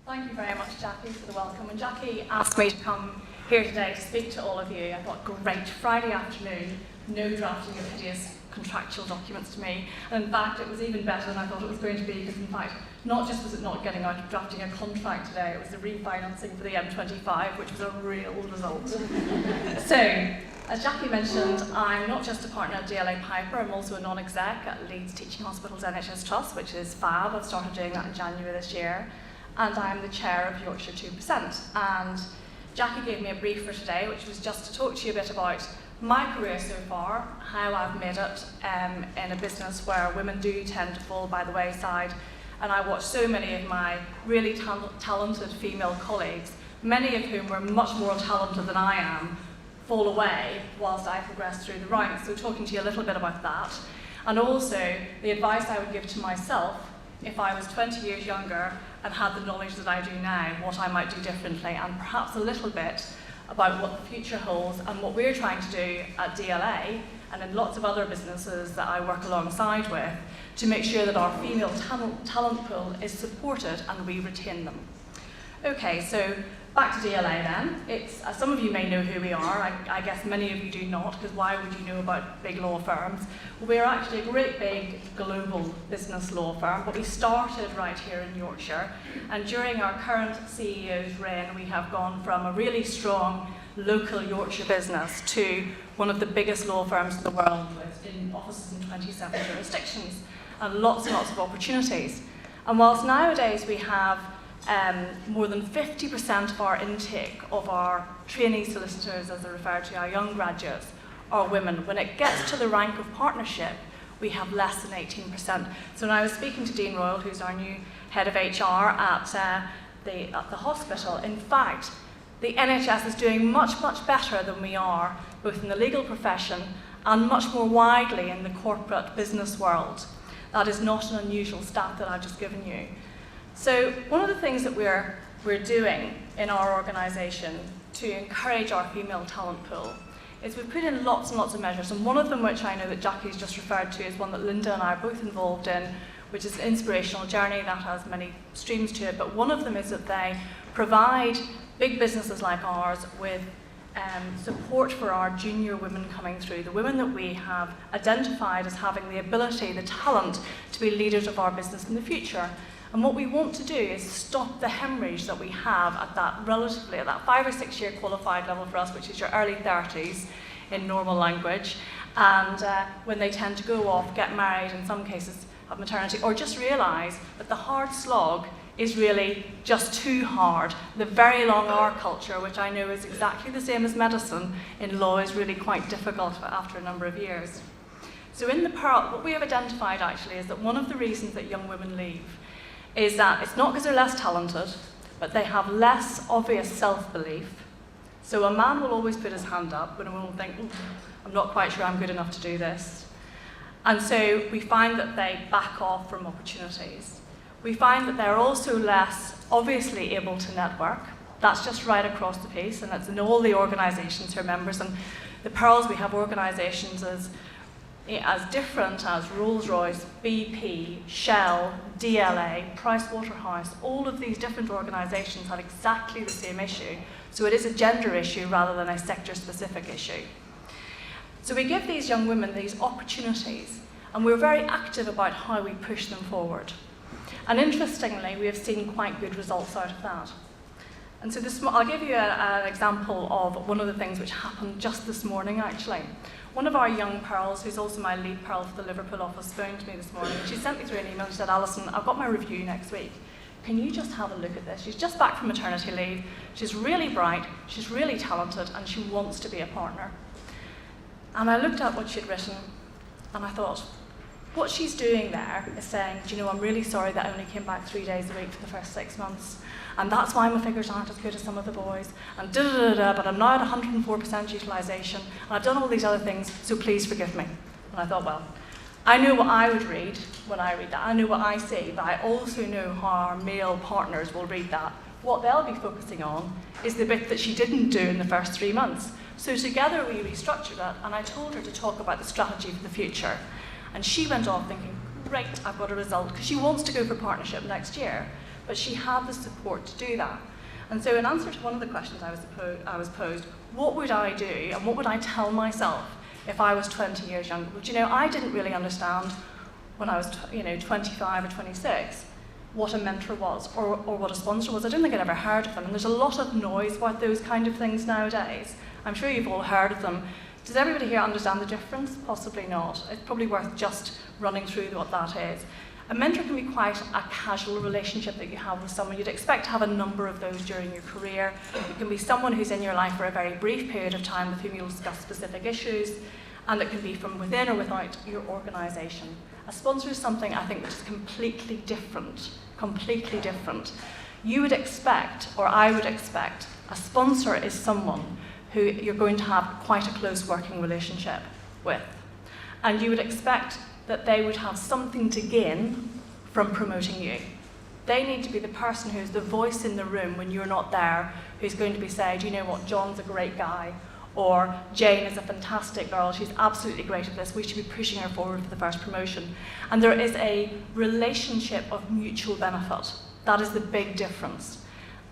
Thank you very much, Jackie, for the welcome. When Jackie asked me to come here today to speak to all of you, I thought, great, Friday afternoon, no drafting of hideous contractual documents to me. And in fact, it was even better than I thought it was going to be, because in fact, not just was it not getting out of drafting a contract today, it was the refinancing for the M25, which was a real result. So, as Jackie mentioned, I'm not just a partner at DLA Piper, I'm also a non-exec at Leeds Teaching Hospitals NHS Trust, which is fab. I've started doing that in January this year. And I'm the chair of Yorkshire 2%. And Jackie gave me a brief for today, which was just to talk to you a bit about my career so far, how I've made it in a business where women do tend to fall by the wayside. And I watch so many of my really talented female colleagues, many of whom were much more talented than I am, fall away whilst I progress through the ranks. So talking to you a little bit about that. And also the advice I would give to myself if I was 20 years younger and had the knowledge that I do now, what I might do differently, and perhaps a little bit about what the future holds and what we're trying to do at DLA and in lots of other businesses that I work alongside with to make sure that our female talent pool is supported and we retain them. Okay, so back to DLA then. It's, some of you may know who we are. I guess many of you do not, because why would you know about big law firms? Well, we're actually a great big global business law firm, but we started right here in Yorkshire. And during our current CEO's reign, we have gone from a really strong local Yorkshire business to one of the biggest law firms in the world, with offices in 27 jurisdictions and lots and lots of opportunities. And whilst nowadays we have more than 50% of our intake of our trainee solicitors, as they're referred to, our young graduates, are women. When it gets to the rank of partnership, we have less than 18%. So when I was speaking to Dean Royal, who's our new head of HR at the hospital, in fact, the NHS is doing much, much better than we are, both in the legal profession and much more widely in the corporate business world. That is not an unusual stat that I've just given you. So one of the things that we're doing in our organisation to encourage our female talent pool is we've put in lots and lots of measures, and one of them, which I know that Jackie's just referred to, is one that Linda and I are both involved in, which is an inspirational journey that has many streams to it, but one of them is that they provide big businesses like ours with support for our junior women coming through, the women that we have identified as having the ability, the talent to be leaders of our business in the future. And what we want to do is stop the hemorrhage that we have at that 5 or 6 year qualified level for us, which is your early 30s in normal language, and when they tend to go off, get married, in some cases have maternity, or just realise that the hard slog is really just too hard. The very long hour culture, which I know is exactly the same as medicine in law, is really quite difficult after a number of years. So in the Pearl, what we have identified actually is that one of the reasons that young women leave is that it's not because they're less talented, but they have less obvious self-belief. So a man will always put his hand up when a woman will think, I'm not quite sure I'm good enough to do this. And so we find that they back off from opportunities. We find that they're also less obviously able to network. That's just right across the piece, and it's in all the organisations who are members. And the Pearls, we have organisations as different as Rolls-Royce, BP, Shell, DLA, Pricewaterhouse. All of these different organisations have exactly the same issue. So it is a gender issue rather than a sector-specific issue. So we give these young women these opportunities, and we're very active about how we push them forward. And interestingly, we have seen quite good results out of that. And so I'll give you an example of one of the things which happened just this morning, actually. One of our young Pearls, who's also my lead Pearl for the Liverpool office, phoned me this morning. She sent me through an email and said, Alison, I've got my review next week. Can you just have a look at this? She's just back from maternity leave. She's really bright, she's really talented, and she wants to be a partner. And I looked at what she'd written, and I thought, what she's doing there is saying, do you know, I'm really sorry that I only came back 3 days a week for the first 6 months. And that's why my figures aren't as good as some of the boys. And but I'm now at 104% utilisation. And I've done all these other things, so please forgive me. And I thought, well, I know what I would read when I read that. I know what I see, but I also know how our male partners will read that. What they'll be focusing on is the bit that she didn't do in the first 3 months. So together we restructured that, and I told her to talk about the strategy for the future. And she went off thinking, great, I've got a result, because she wants to go for partnership next year. but she had the support to do that. And so in answer to one of the questions I was posed, what would I do and what would I tell myself if I was 20 years younger? Well, I didn't really understand when I was 25 or 26 what a mentor was or what a sponsor was. I don't think I'd ever heard of them, and there's a lot of noise about those kind of things nowadays. I'm sure you've all heard of them. Does everybody here understand the difference? Possibly not. It's probably worth just running through what that is. A mentor can be quite a casual relationship that you have with someone. You'd expect to have a number of those during your career. It can be someone who's in your life for a very brief period of time with whom you'll discuss specific issues, and it can be from within or without your organisation. A sponsor is something, I think, which is completely different. Completely different. You would expect, or I would expect, a sponsor is someone who you're going to have quite a close working relationship with. And you would expect that they would have something to gain from promoting you. They need to be the person who's the voice in the room when you're not there, who's going to be saying, do you know what, John's a great guy, or Jane is a fantastic girl, she's absolutely great at this, we should be pushing her forward for the first promotion. And there is a relationship of mutual benefit. That is the big difference.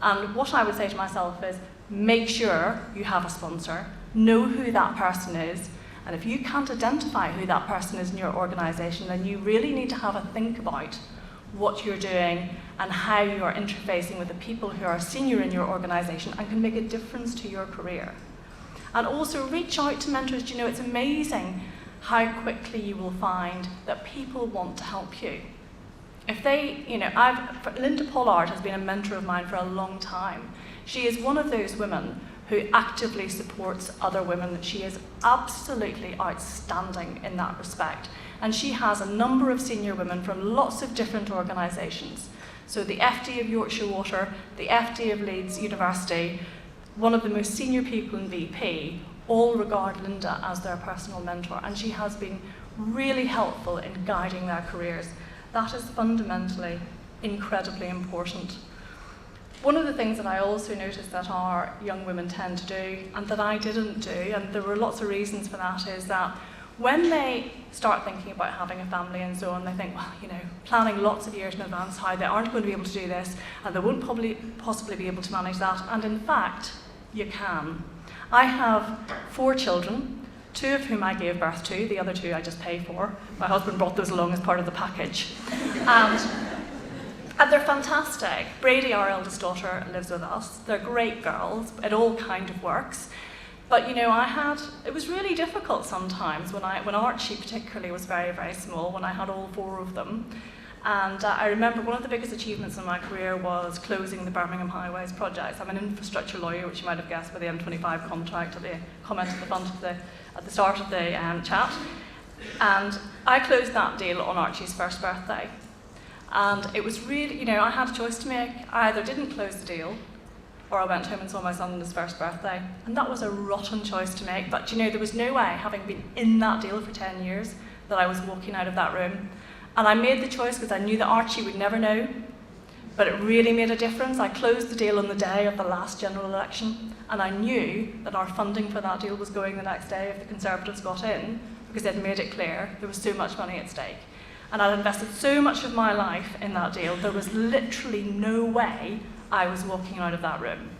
And what I would say to myself is, make sure you have a sponsor, know who that person is, and if you can't identify who that person is in your organisation, then you really need to have a think about what you're doing and how you are interfacing with the people who are senior in your organisation and can make a difference to your career. And also reach out to mentors. It's amazing how quickly you will find that people want to help you. If they, Linda Pollard has been a mentor of mine for a long time. She is one of those women who actively supports other women. She is absolutely outstanding in that respect. And she has a number of senior women from lots of different organisations. So the FD of Yorkshire Water, the FD of Leeds University, one of the most senior people in VP, all regard Linda as their personal mentor. And she has been really helpful in guiding their careers. That is fundamentally incredibly important. One of the things that I also noticed that our young women tend to do, and that I didn't do, and there were lots of reasons for that, is that when they start thinking about having a family and so on, they think, well, planning lots of years in advance how they aren't going to be able to do this, and they won't possibly be able to manage that. And in fact, you can. I have 4 children, 2 of whom I gave birth to, the other 2 I just pay for. My husband brought those along as part of the package. And they're fantastic. Brady, our eldest daughter, lives with us. They're great girls. It all kind of works. But it was really difficult sometimes when Archie particularly was very, very small, when I had all 4 of them. And I remember one of the biggest achievements in my career was closing the Birmingham Highways project. I'm an infrastructure lawyer, which you might have guessed by the M25 contract, or the comment at the front of at the start of the chat. And I closed that deal on Archie's first birthday. And it was really, I had a choice to make. I either didn't close the deal, or I went home and saw my son on his first birthday. And that was a rotten choice to make. But there was no way, having been in that deal for 10 years, that I was walking out of that room. And I made the choice because I knew that Archie would never know. But it really made a difference. I closed the deal on the day of the last general election. And I knew that our funding for that deal was going the next day if the Conservatives got in, because they'd made it clear there was so much money at stake. And I'd invested so much of my life in that deal, there was literally no way I was walking out of that room.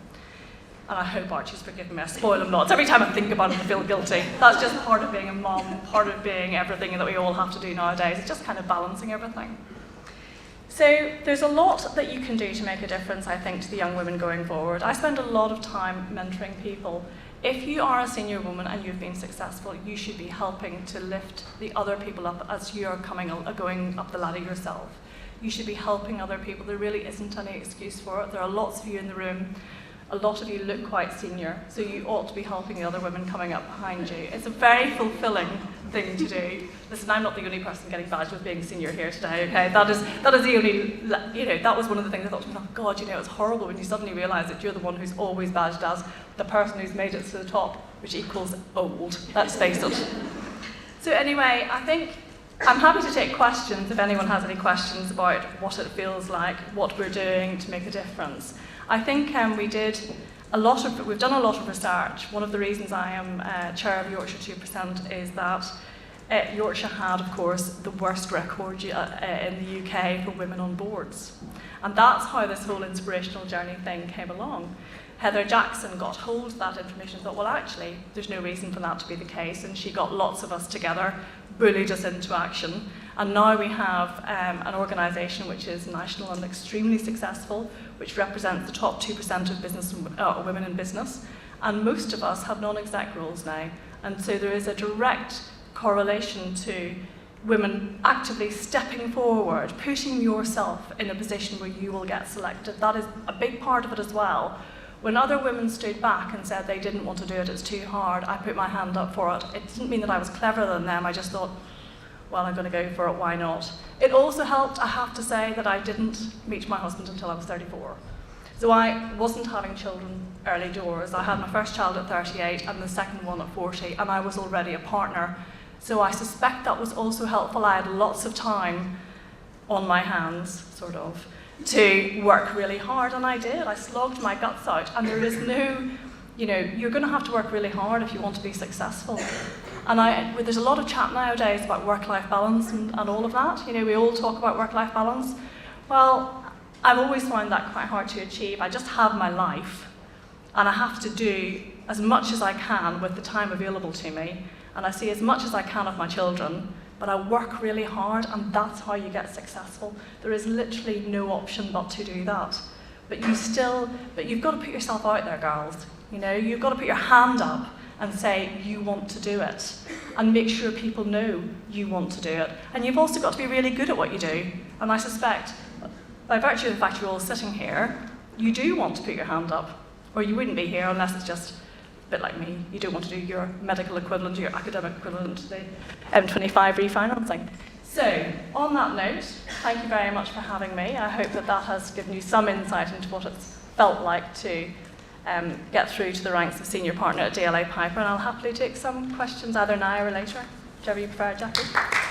And I hope Archie's forgiven me, I spoil him lots. Every time I think about it, I feel guilty. That's just part of being a mum, part of being everything that we all have to do nowadays. It's just kind of balancing everything. So there's a lot that you can do to make a difference, I think, to the young women going forward. I spend a lot of time mentoring people. If you are a senior woman and you've been successful, you should be helping to lift the other people up as you're going up the ladder yourself. You should be helping other people. There really isn't any excuse for it. There are lots of you in the room. A lot of you look quite senior, so you ought to be helping the other women coming up behind you. It's a very fulfilling thing to do. Listen, I'm not the only person getting badged with being senior here today, okay? That is the only, that was one of the things I thought to myself, God, it's horrible when you suddenly realise that you're the one who's always badged as the person who's made it to the top, which equals old, let's face it. So anyway, I think I'm happy to take questions if anyone has any questions about what it feels like, what we're doing to make a difference. I think we've done a lot of research. One of the reasons I am chair of Yorkshire 2% is that Yorkshire had, of course, the worst record in the UK for women on boards. And that's how this whole inspirational journey thing came along. Heather Jackson got hold of that information and thought, well, actually, there's no reason for that to be the case. And she got lots of us together, bullied us into action. And now we have an organisation which is national and extremely successful, which represents the top 2% of business women in business. And most of us have non-exec roles now. And so there is a direct correlation to women actively stepping forward, putting yourself in a position where you will get selected. That is a big part of it as well. When other women stood back and said they didn't want to do it, it's too hard, I put my hand up for it. It didn't mean that I was cleverer than them, I just thought, well, I'm going to go for it, why not? It also helped, I have to say, that I didn't meet my husband until I was 34. So I wasn't having children early doors. I had my first child at 38 and the second one at 40, and I was already a partner. So I suspect that was also helpful. I had lots of time on my hands, sort of, to work really hard, and I did. I slogged my guts out, and there is no, you're going to have to work really hard if you want to be successful. And there's a lot of chat nowadays about work-life balance and all of that. We all talk about work-life balance. Well, I've always found that quite hard to achieve. I just have my life, and I have to do as much as I can with the time available to me, and I see as much as I can of my children, but I work really hard, and that's how you get successful. There is literally no option but to do that. But you've got to put yourself out there, girls. You've got to put your hand up and say you want to do it, and make sure people know you want to do it. And you've also got to be really good at what you do. And I suspect, by virtue of the fact you're all sitting here, you do want to put your hand up, or you wouldn't be here unless it's just a bit like me. You don't want to do your medical equivalent or your academic equivalent to the M25 refinancing. So, on that note, thank you very much for having me. I hope that has given you some insight into what it's felt like to get through to the ranks of senior partner at DLA Piper, and I'll happily take some questions either now or later, whichever you prefer, Jackie.